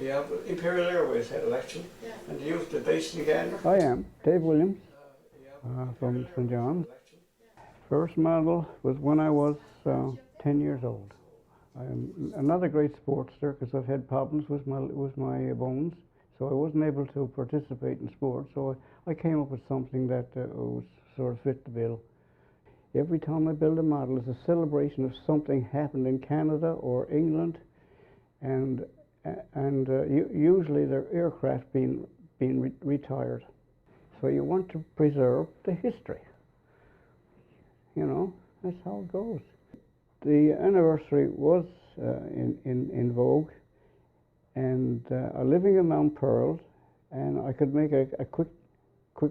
Yeah, but Imperial Airways had it actually, and they used the base again. I am Dave Williams from St. John's. First model was when I was 10 years old. I'm not a great sportster because I've had problems with my bones, so I wasn't able to participate in sports. So I came up with something that was sort of fit the bill. Every time I build a model, it's a celebration of something happened in Canada or England, and usually they're aircraft being retired. So you want to preserve the history. You know, that's how it goes. The anniversary was in vogue, and living in Mount Pearl, and I could make a quick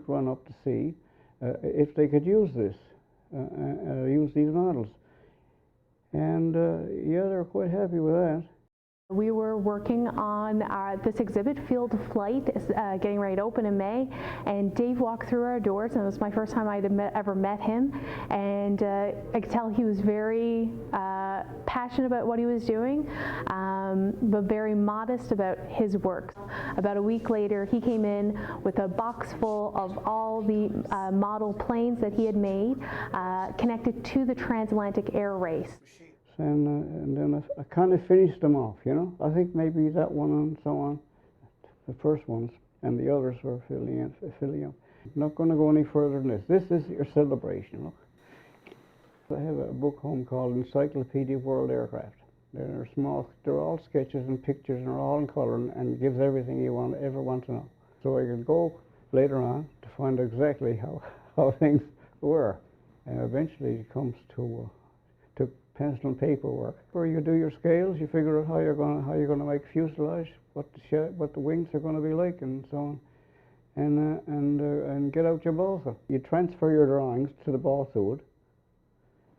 run up to see if they could use this, use these models. And yeah, they're quite happy with that. We were working on this exhibit, Field of Flight, getting ready to open in May, and Dave walked through our doors, and it was my first time I'd ever met him, and I could tell he was very passionate about what he was doing, but very modest about his work. About a week later, he came in with a box full of all the model planes that he had made, connected to the transatlantic air race. And then I kind of finished them off, you know. I think maybe that one and so on, the first ones, and the others were filling up. I'm not going to go any further than this. This is your celebration, look. I have a book home called Encyclopedia of World Aircraft. They're small, they're all sketches and pictures, and they're all in colour, and gives everything you ever want to know. So I can go later on to find exactly how things were. And eventually it comes to pencil and paper work, where you do your scales, you figure out how you're going to make fuselage, what the wings are going to be like, and so on, and get out your balsa. You transfer your drawings to the balsa,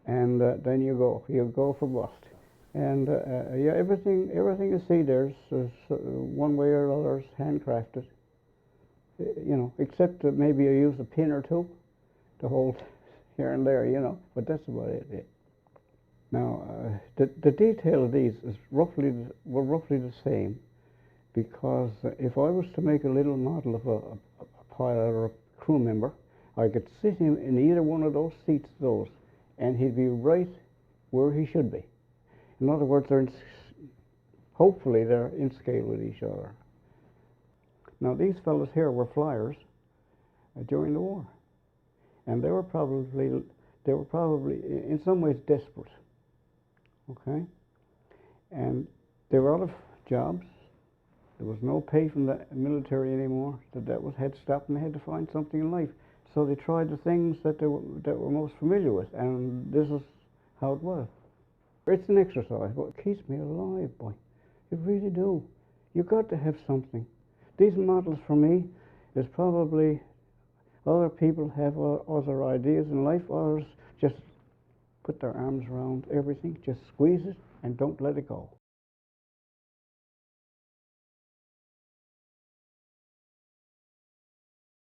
and then you go for bust. And yeah, everything you see there's one way or another is handcrafted. You know, except that maybe I use a pin or two to hold here and there, you know, but that's about it. Now, the detail of these is roughly the same, because if I was to make a little model of a pilot or a crew member, I could sit him in either one of those seats, and he'd be right where he should be. In other words, hopefully they're in scale with each other. Now, these fellows here were flyers during the war, and they were probably in some ways desperate. Okay, and they were out of jobs. There was no pay from the military anymore. Had stopped, and they had to find something in life. So they tried the things that they were most familiar with, and this is how it was. It's an exercise, but it keeps me alive, boy. It really do. You got to have something. These models for me is probably other people have other ideas in life. Others just put their arms around everything, just squeeze it and don't let it go.